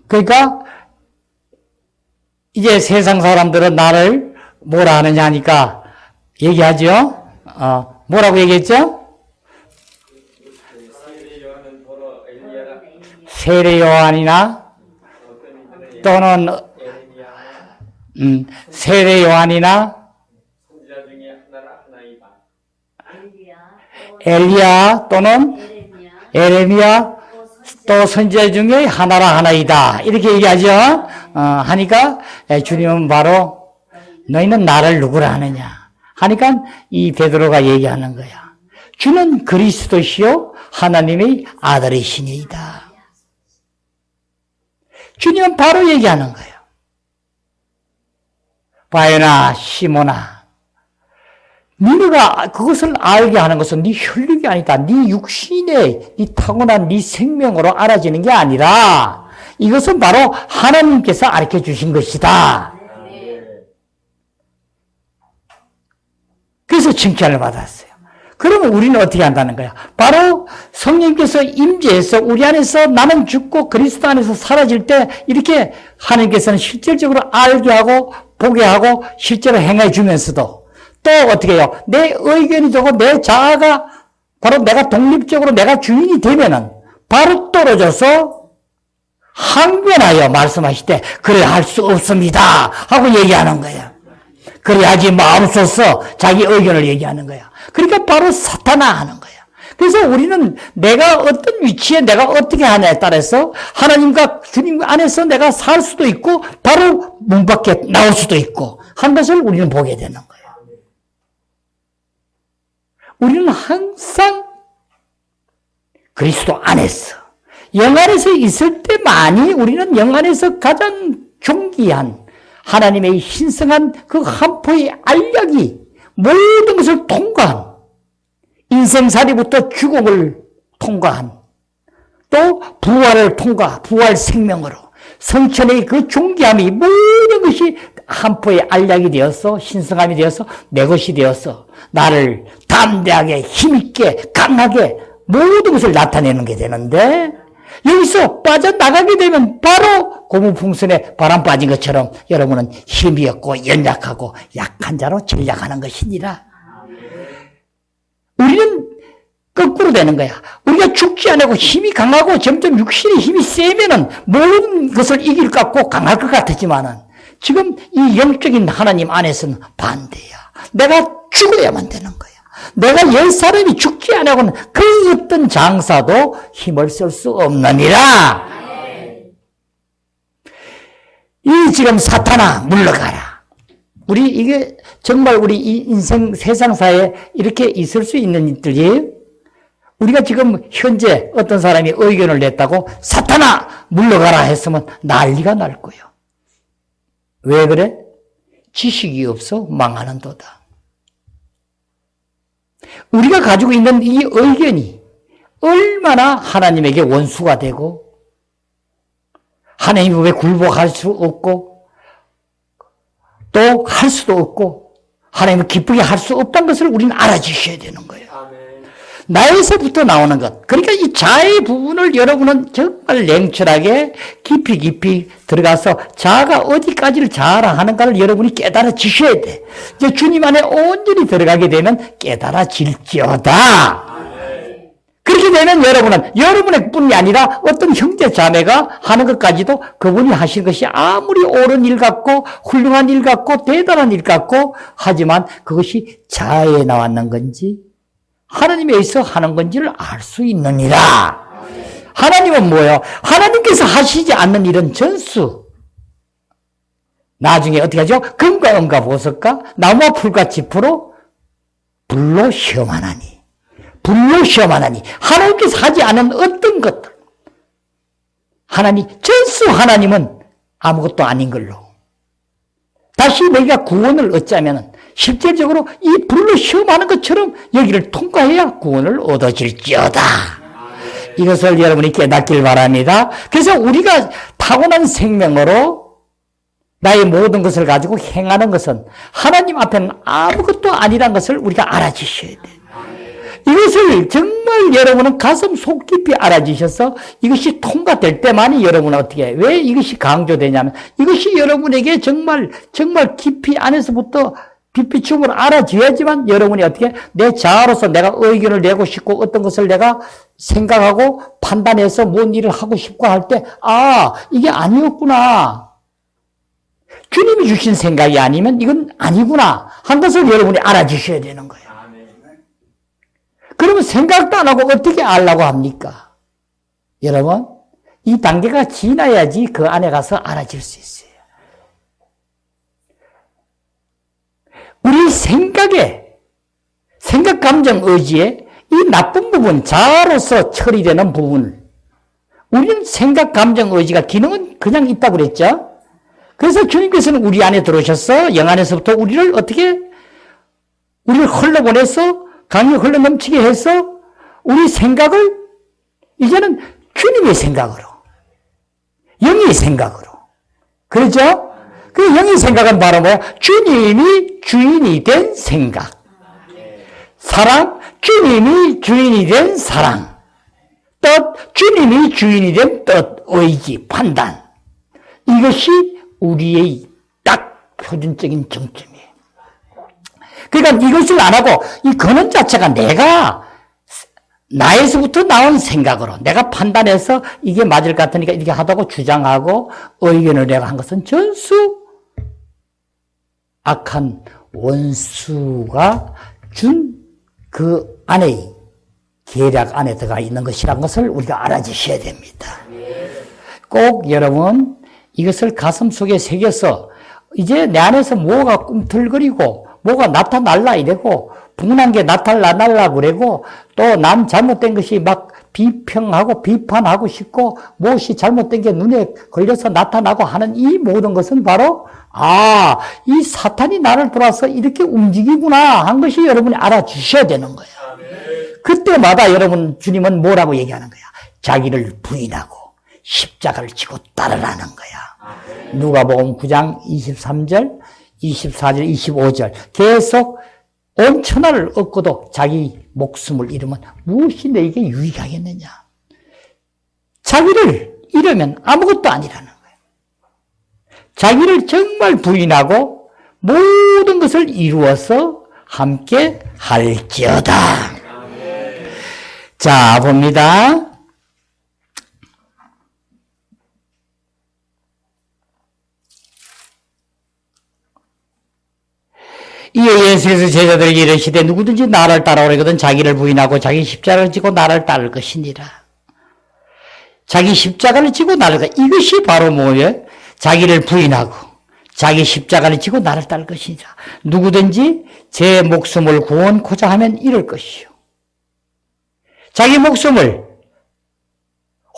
그러니까 이제 세상 사람들은 나를 뭐라 하느냐 하니까 얘기하죠. 뭐라고 얘기했죠? 세례 요한이나 또는 세례 요한이나 엘리야 또는 에레미야 또 선지자 중에 하나라 하나이다. 이렇게 얘기하죠. 하니까 주님은 바로 너희는 나를 누구라 하느냐. 하니까 이 베드로가 얘기하는 거야. 주는 그리스도시요 하나님의 아들이시니이다. 주님은 바로 얘기하는 거예요. 바요나 시몬아, 너희가 그것을 알게 하는 것은 네 혈육이 아니다. 네 육신의 네 타고난 네 생명으로 알아지는 게 아니라 이것은 바로 하나님께서 가르쳐 주신 것이다. 그래서 칭찬을 받았어요. 그러면 우리는 어떻게 한다는 거야? 바로 성령께서 임재해서 우리 안에서 나는 죽고 그리스도 안에서 사라질 때 이렇게 하나님께서는 실질적으로 알게 하고 보게 하고 실제로 행해 주면서도 또 어떻게 해요? 내 의견이 되고 내 자아가 바로 내가 독립적으로 내가 주인이 되면은 바로 떨어져서 항변하여 말씀하실 때 그래 할 수 없습니다 하고 얘기하는 거예요. 그래야지 마음속서 자기 의견을 얘기하는 거야. 그러니까 바로 사탄아 하는 거야. 그래서 우리는 내가 어떤 위치에 내가 어떻게 하냐에 따라서 하나님과 주님 안에서 내가 살 수도 있고 바로 문 밖에 나올 수도 있고 한 것을 우리는 보게 되는 거예요. 우리는 항상 그리스도 안에서 영 안에서 있을 때만이 우리는 영 안에서 가장 존귀한 하나님의 신성한 그 한포의 알약이 모든 것을 통과한 인생살이부터 죽음을 통과한 또 부활을 통과 부활 생명으로 성천의 그 존귀함이 모든 것이 한포의 알약이 되어서 신성함이 되어서 내 것이 되어서 나를 담대하게 힘있게 강하게 모든 것을 나타내는 게 되는데 여기서 빠져나가게 되면 바로 고무풍선에 바람 빠진 것처럼 여러분은 힘이 없고 연약하고 약한 자로 전락하는 것이니라. 우리는 거꾸로 되는 거야. 우리가 죽지 않고 힘이 강하고 점점 육신의 힘이 세면은 모든 것을 이길 것 같고 강할 것 같았지만은 지금 이 영적인 하나님 안에서는 반대야. 내가 죽어야만 되는 거야. 내가 열 사람이 죽지 않고는 그 어떤 장사도 힘을 쓸 수 없느니라. 이 지금 사탄아 물러가라. 우리 이게 정말 우리 이 인생 세상사에 이렇게 있을 수 있는 일들이 우리가 지금 현재 어떤 사람이 의견을 냈다고 사탄아 물러가라 했으면 난리가 날 거예요. 왜 그래? 지식이 없어 망하는 도다. 우리가 가지고 있는 이 의견이 얼마나 하나님에게 원수가 되고 하나님의 굴복할 수 없고 또 할 수도 없고 하나님을 기쁘게 할 수 없다는 것을 우리는 알아주셔야 되는 거예요. 나에서부터 나오는 것. 그러니까 이 자의 부분을 여러분은 정말 냉철하게 깊이 들어가서 자아가 어디까지를 자아라 하는가를 여러분이 깨달아지셔야 돼. 이제 주님 안에 온전히 들어가게 되면 깨달아질지어다. 그렇게 되면 여러분은 여러분의 뿐이 아니라 어떤 형제 자매가 하는 것까지도 그분이 하신 것이 아무리 옳은 일 같고 훌륭한 일 같고 대단한 일 같고 하지만 그것이 자아에 나왔는 건지 하나님에 의해서 하는 건지를 알 수 있느니라. 하나님은 뭐예요? 하나님께서 하시지 않는 일은 전수. 나중에 어떻게 하죠? 금과 은과 보석과 나무와 풀과 지푸로 불로 시험하나니. 불로 시험하나니. 하나님께서 하지 않은 어떤 것들. 하나님, 전수 하나님은 아무것도 아닌 걸로. 다시 너희가 구원을 얻자면 실질적으로 이 불로 시험하는 것처럼 여기를 통과해야 구원을 얻어질지어다. 이것을 여러분이 깨닫길 바랍니다. 그래서 우리가 타고난 생명으로 나의 모든 것을 가지고 행하는 것은 하나님 앞에는 아무것도 아니라는 것을 우리가 알아주셔야 돼요. 이것을 정말 여러분은 가슴 속 깊이 알아주셔서 이것이 통과될 때만이 여러분은 어떻게 해요? 왜 이것이 강조되냐면 이것이 여러분에게 정말 깊이 안에서부터 빛비춤을 알아줘야지만 여러분이 어떻게 내 자아로서 내가 의견을 내고 싶고 어떤 것을 내가 생각하고 판단해서 뭔 일을 하고 싶고 할 때 이게 아니었구나. 주님이 주신 생각이 아니면 이건 아니구나 한 것을 여러분이 알아주셔야 되는 거예요. 그러면 생각도 안 하고 어떻게 알라고 합니까? 여러분, 이 단계가 지나야지 그 안에 가서 알아질 수 있어요. 우리 생각, 감정, 의지에 이 나쁜 부분, 자아로서 처리되는 부분을 우리는 생각, 감정, 의지가 기능은 그냥 있다고 그랬죠. 그래서 주님께서는 우리 안에 들어오셔서 영 안에서부터 우리를 흘러보내서 강력 흘러넘치게 해서 우리 생각을 이제는 주님의 생각으로, 영의 생각으로. 그렇죠? 그 영의 생각은 바로 뭐야? 주님이 주인이 된 생각. 사랑, 주님이 주인이 된 사랑. 뜻, 주님이 주인이 된 뜻, 의지, 판단. 이것이 우리의 딱 표준적인 정점이에요. 그러니까 이것을 안 하고 이 근원 자체가 나에서부터 나온 생각으로 내가 판단해서 이게 맞을 것 같으니까 이렇게 하다고 주장하고 의견을 내가 한 것은 전수 악한 원수가 준 그 안에 계략 안에 들어가 있는 것이란 것을 우리가 알아주셔야 됩니다. 꼭 여러분 이것을 가슴 속에 새겨서 이제 내 안에서 뭐가 꿈틀거리고 뭐가 나타날라 이래고 분한 게 나타날라 그러고 또 남 잘못된 것이 막 비평하고 비판하고 싶고 무엇이 잘못된 게 눈에 걸려서 나타나고 하는 이 모든 것은 바로 이 사탄이 나를 돌아서 이렇게 움직이구나 한 것이 여러분이 알아주셔야 되는 거예요. 그때마다 여러분 주님은 뭐라고 얘기하는 거야? 자기를 부인하고 십자가를 지고 따르라는 거야. 누가복음 9장 23절, 24절, 25절 계속 온 천하를 얻고도 자기 목숨을 잃으면 무엇이 내게 유익하겠느냐? 자기를 잃으면 아무것도 아니라는 거예요. 자기를 정말 부인하고 모든 것을 이루어서 함께 할지어다. 자, 봅니다. 이에 예수께서 제자들에게 이르시되 누구든지 나를 따라오려거든 자기를 부인하고 자기 십자가를 지고 나를 따를 것이니라. 자기 십자가를 지고 나를 이것이 바로 뭐예요? 자기를 부인하고 자기 십자가를 지고 나를 따를 것이니라. 누구든지 제 목숨을 구원코자 하면 이럴 것이요. 자기 목숨을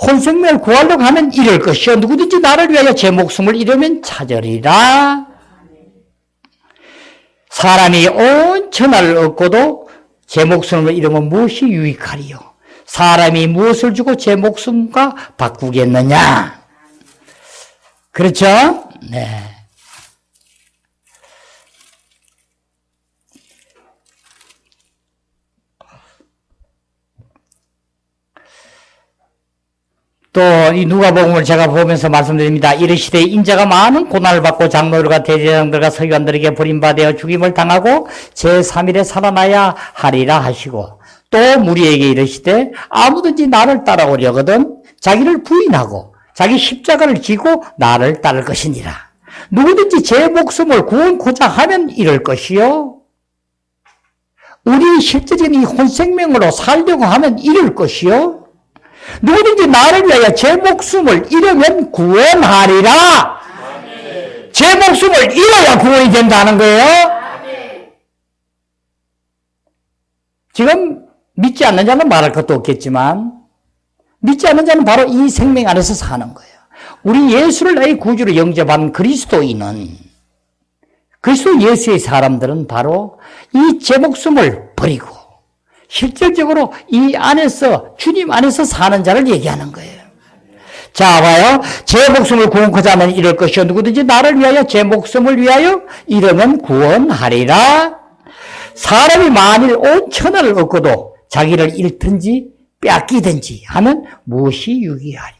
혼생명을 구하려고 하면 이럴 것이요. 누구든지 나를 위하여 제 목숨을 잃으면 찾으리라. 사람이 온 천하를 얻고도 제 목숨을 잃으면 무엇이 유익하리요? 사람이 무엇을 주고 제 목숨과 바꾸겠느냐? 그렇죠? 네. 또 이 누가복음을 제가 보면서 말씀드립니다. 이르시되 인자가 많은 고난을 받고 장로들과 대제사장들과 서기관들에게 버림받아 죽임을 당하고 제3일에 살아나야 하리라 하시고 또 무리에게 이르시되 아무든지 나를 따라오려거든 자기를 부인하고 자기 십자가를 지고 나를 따를 것이니라. 누구든지 제 목숨을 구원코자 하면 이럴 것이요. 우리 실제적인 이 혼생명으로 살려고 하면 이럴 것이요. 누구든지 나를 위하여 제 목숨을 잃으면 구원하리라. 아멘. 제 목숨을 잃어야 구원이 된다는 거예요. 아멘. 지금 믿지 않는 자는 말할 것도 없겠지만 믿지 않는 자는 바로 이 생명 안에서 사는 거예요. 우리 예수를 나의 구주로 영접한 그리스도인은 그리스도 예수의 사람들은 바로 이 제 목숨을 버리고 실질적으로 이 안에서 주님 안에서 사는 자를 얘기하는 거예요. 자, 봐요. 제 목숨을 구원코자 하면 이럴 것이요. 누구든지 나를 위하여 제 목숨을 위하여 이러면 구원하리라. 사람이 만일 온 천하를 얻고도 자기를 잃든지 빼앗기든지 하면 무엇이 유익하리요?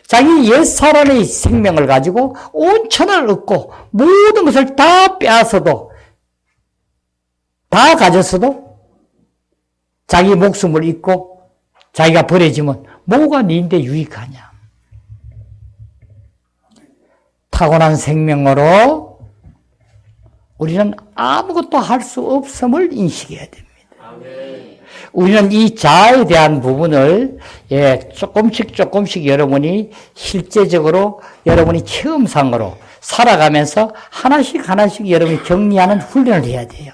자기 옛사람의 생명을 가지고 온 천하를 얻고 모든 것을 다 빼앗아도 다 가졌어도 자기 목숨을 잃고 자기가 버려지면 뭐가 니인데 유익하냐? 타고난 생명으로 우리는 아무것도 할 수 없음을 인식해야 됩니다. 우리는 이 자아에 대한 부분을 조금씩 여러분이 실제적으로 여러분이 체험상으로 살아가면서 하나씩 여러분이 정리하는 훈련을 해야 돼요.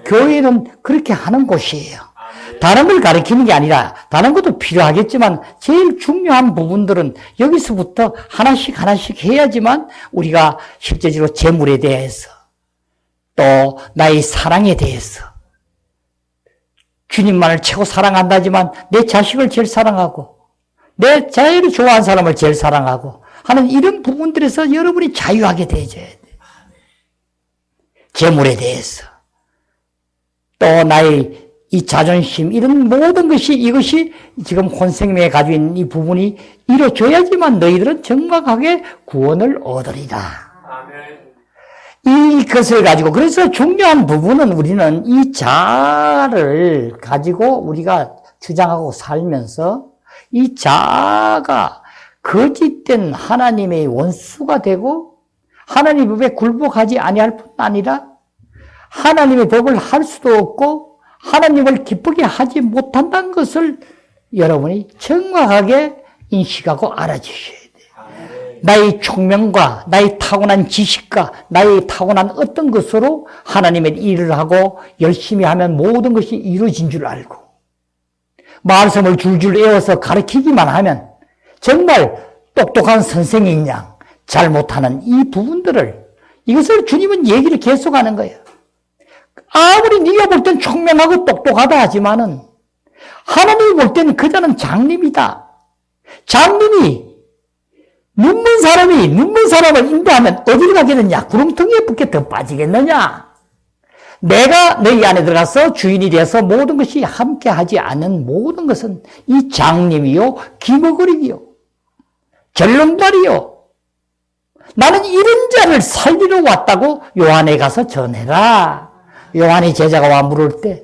교회는 그렇게 하는 곳이에요. 다른 걸 가르치는 게 아니라 다른 것도 필요하겠지만 제일 중요한 부분들은 여기서부터 하나씩 해야지만 우리가 실제적으로 재물에 대해서 또 나의 사랑에 대해서 주님만을 최고 사랑한다지만 내 자식을 제일 사랑하고 내 자유를 좋아하는 사람을 제일 사랑하고 하는 이런 부분들에서 여러분이 자유하게 되어져야 돼요. 재물에 대해서 또 나의 이 자존심 이런 모든 것이 이것이 지금 혼생명에 가지고 있는 이 부분이 이루어져야지만 너희들은 정확하게 구원을 얻으리라. 이것을 가지고 그래서 중요한 부분은 우리는 이 자아를 가지고 우리가 주장하고 살면서 이 자아가 거짓된 하나님의 원수가 되고 하나님의 법에 굴복하지 아니할 뿐 아니라 하나님의 법을 할 수도 없고 하나님을 기쁘게 하지 못한다는 것을 여러분이 정확하게 인식하고 알아주셔야 돼요. 나의 총명과 나의 타고난 지식과 나의 타고난 어떤 것으로 하나님의 일을 하고 열심히 하면 모든 것이 이루어진 줄 알고 말씀을 줄줄 외워서 가르치기만 하면 정말 똑똑한 선생인 양 잘 못하는 이 부분들을 이것을 주님은 얘기를 계속하는 거예요. 아무리 네가 볼 땐 총명하고 똑똑하다 하지만은 하나님이 볼 때는 그자는 장님이다. 장님이 눈먼 사람을 인도하면 어디로 가겠느냐? 구렁텅이에 붙게 더 빠지겠느냐? 내가 너희 안에 들어가서 주인이 되어서 모든 것이 함께 하지 않은 모든 것은 이 장님이요, 기머거리기요, 절름발이요. 나는 이런 자를 살리러 왔다고 요한에 가서 전해라. 요한이 제자가 와 물을 때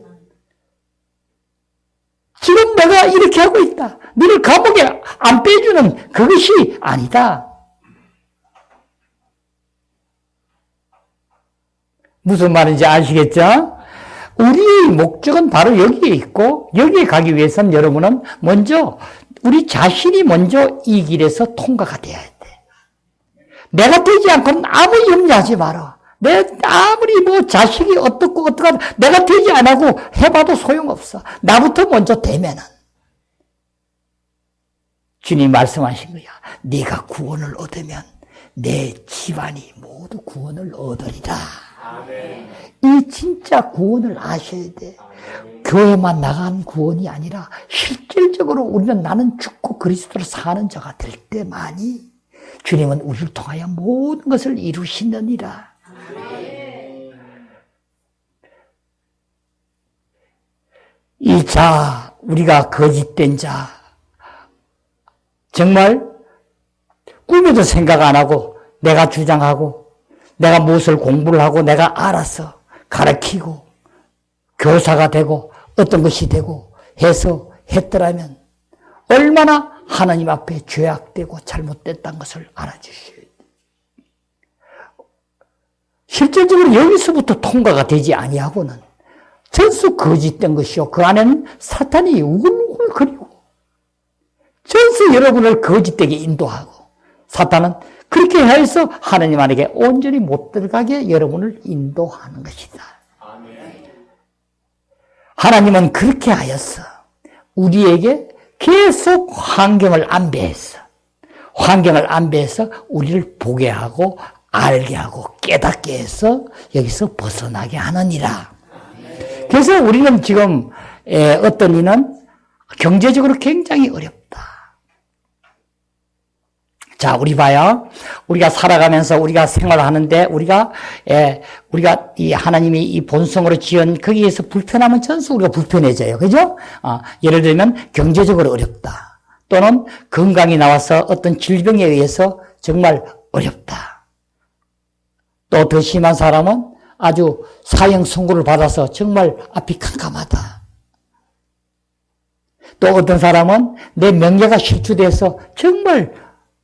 지금 내가 이렇게 하고 있다. 너를 감옥에 안 빼주는 그것이 아니다. 무슨 말인지 아시겠죠? 우리의 목적은 바로 여기에 있고 여기에 가기 위해서는 여러분은 먼저 우리 자신이 먼저 이 길에서 통과가 돼야 돼. 내가 되지 않고는 아무 염려하지 마라. 내 아무리 자식이 어떻고 내가 되지 안 하고 해봐도 소용없어. 나부터 먼저 되면은 주님 말씀하신 거야. 네가 구원을 얻으면 내 집안이 모두 구원을 얻으리라. 아멘. 이 진짜 구원을 아셔야 돼. 아멘. 교회만 나간 구원이 아니라 실질적으로 우리는 나는 죽고 그리스도로 사는 자가 될 때만이 주님은 우리를 통하여 모든 것을 이루시느니라. 이 자, 우리가 거짓된 자, 정말 꿈에도 생각 안 하고 내가 주장하고 내가 무엇을 공부를 하고 내가 알아서 가르치고 교사가 되고 어떤 것이 되고 해서 했더라면 얼마나 하나님 앞에 죄악되고 잘못됐다는 것을 알아주셔야 돼요. 실질적으로 여기서부터 통과가 되지 아니하고는 전수 거짓된 것이요. 그 안에는 사탄이 우글우글거리고 전수 여러분을 거짓되게 인도하고 사탄은 그렇게 해서 하나님 안에게 온전히 못 들어가게 여러분을 인도하는 것이다. 하나님은 그렇게 하였어. 우리에게 계속 환경을 안배해서 우리를 보게 하고 알게 하고 깨닫게 해서 여기서 벗어나게 하느니라. 그래서 우리는 지금 어떤 이는 경제적으로 굉장히 어렵다. 자, 우리 봐요. 우리가 살아가면서 우리가 생활하는데 우리가 이 하나님이 이 본성으로 지은 거기에서 불편하면 전수 우리가 불편해져요. 그죠? 예를 들면 경제적으로 어렵다. 또는 건강이 나와서 어떤 질병에 의해서 정말 어렵다. 또 더 심한 사람은 아주 사형 선고를 받아서 정말 앞이 캄캄하다. 또 어떤 사람은 내 명예가 실추돼서 정말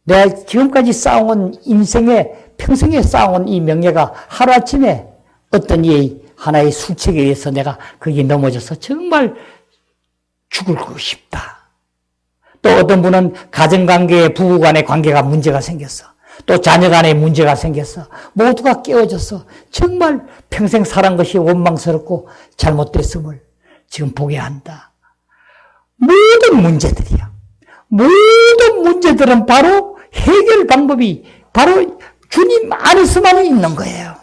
내가 지금까지 쌓아온 평생에 쌓아온 이 명예가 하루아침에 어떤 하나의 술책에 의해서 내가 거기에 넘어져서 정말 죽고 싶다. 또 어떤 분은 가정관계에 부부간의 관계가 문제가 생겼어. 또 자녀간에 문제가 생겼어. 모두가 깨어져서 정말 평생 살한 것이 원망스럽고 잘못됐음을 지금 보게 한다. 모든 문제들이야. 모든 문제들은 바로 해결 방법이 바로 주님 안에서만 있는 거예요.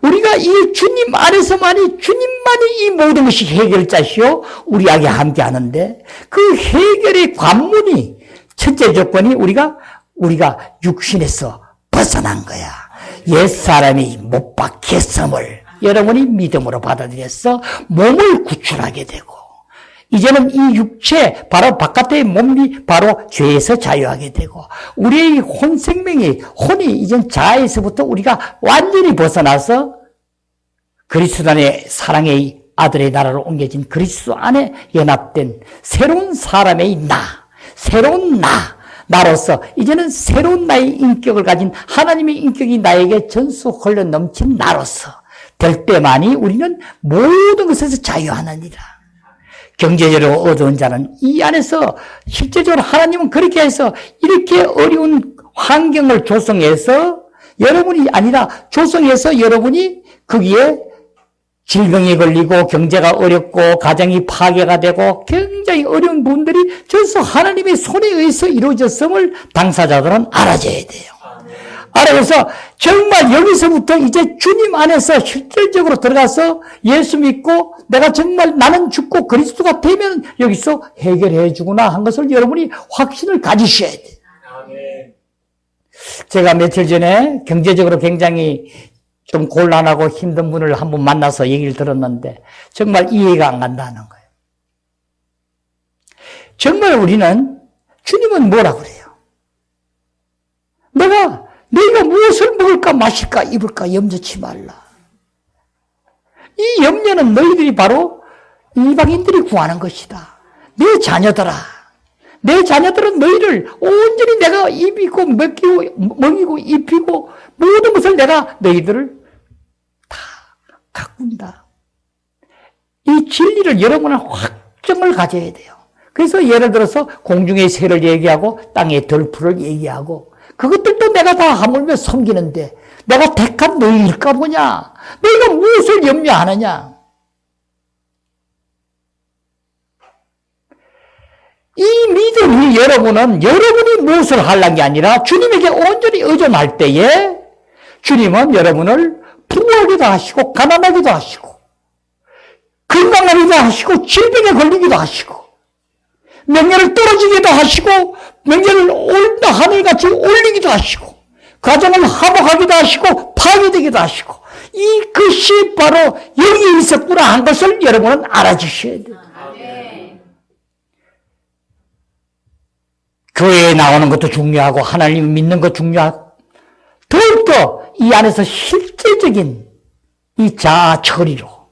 우리가 이 주님 안에서만이, 주님만이 이 모든 것이 해결자시오. 우리에게 함께 하는데 그 해결의 관문이 첫째 조건이 우리가 육신에서 벗어난 거야. 옛사람이 못 박혔음을 여러분이 믿음으로 받아들여서 몸을 구출하게 되고 이제는 이 육체, 바로 바깥의 몸이 바로 죄에서 자유하게 되고 우리의 혼 생명이, 혼이 이젠 자아에서부터 우리가 완전히 벗어나서 그리스도 안에 사랑의 아들의 나라로 옮겨진 그리스도 안에 연합된 새로운 사람의 새로운 나로서 이제는 새로운 나의 인격을 가진 하나님의 인격이 나에게 전수 흘러 넘친 나로서 될 때만이 우리는 모든 것에서 자유하느니라. 경제적으로 어두운 자는 이 안에서 실제적으로 하나님은 그렇게 해서 이렇게 어려운 환경을 조성해서 여러분이 아니라 조성해서 여러분이 거기에 질병에 걸리고 경제가 어렵고 가정이 파괴가 되고 굉장히 어려운 분들이 전부 하나님의 손에 의해서 이루어졌음을 당사자들은 알아줘야 돼요. 알아서 정말 여기서부터 이제 주님 안에서 실질적으로 들어가서 예수 믿고 내가 정말 나는 죽고 그리스도가 되면 여기서 해결해 주구나 한 것을 여러분이 확신을 가지셔야 돼요. 제가 며칠 전에 경제적으로 굉장히 좀 곤란하고 힘든 분을 한 분 만나서 얘기를 들었는데 정말 이해가 안 간다는 거예요. 정말 우리는 주님은 뭐라 그래요? 내가 무엇을 먹을까 마실까 입을까 염려치 말라. 이 염려는 너희들이 바로 이방인들이 구하는 것이다. 내 자녀들은 너희를 온전히 내가 입히고 먹이고 입히고 모든 것을 내가 너희들을 다 가꾼다. 이 진리를 여러분은 확정을 가져야 돼요. 그래서 예를 들어서 공중의 새를 얘기하고 땅의 들풀을 얘기하고 그것들도 내가 다 하물며 섬기는데 내가 택한 너희일까 보냐? 너희가 무엇을 염려하느냐? 이 믿음이 여러분이 무엇을 하려는 게 아니라 주님에게 온전히 의존할 때에 주님은 여러분을 부하기도 하시고 가난하기도 하시고 건강하기도 하시고 질병에 걸리기도 하시고 명예를 떨어지기도 하시고 명예를 하늘같이 올리기도 하시고 가정을 화목하기도 하시고 파괴되기도 하시고 이것이 바로 여기에 있었구나 한 것을 여러분은 알아주셔야 돼요. 교회에 나오는 것도 중요하고 하나님을 믿는 것 중요하고 더욱더 이 안에서 실제적인 이 자아 처리로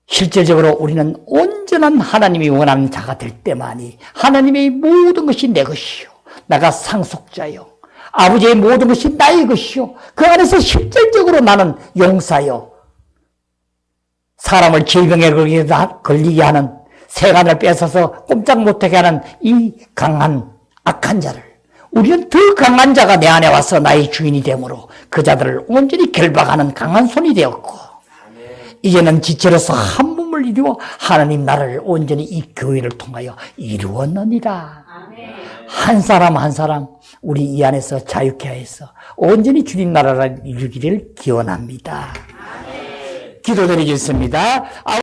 실질적으로 우리는 온전한 하나님이 원하는 자가 될 때만이 하나님의 모든 것이 내 것이요 내가 상속자요 아버지의 모든 것이 나의 것이요 그 안에서 실질적으로 나는 용사요 사람을 질병에 걸리게 하는 세간을 뺏어서 꼼짝 못하게 하는 이 강한 악한 자를 우리는 더 강한 자가 내 안에 와서 나의 주인이 되므로 그 자들을 온전히 결박하는 강한 손이 되었고 이제는 지체로서 한 몸을 이루어 하나님 나라를 온전히 이 교회를 통하여 이루었느니라. 한 사람 한 사람 우리 이 안에서 자유케 하여서 온전히 주님 나라를 이루기를 기원합니다. 기도드리겠습니다.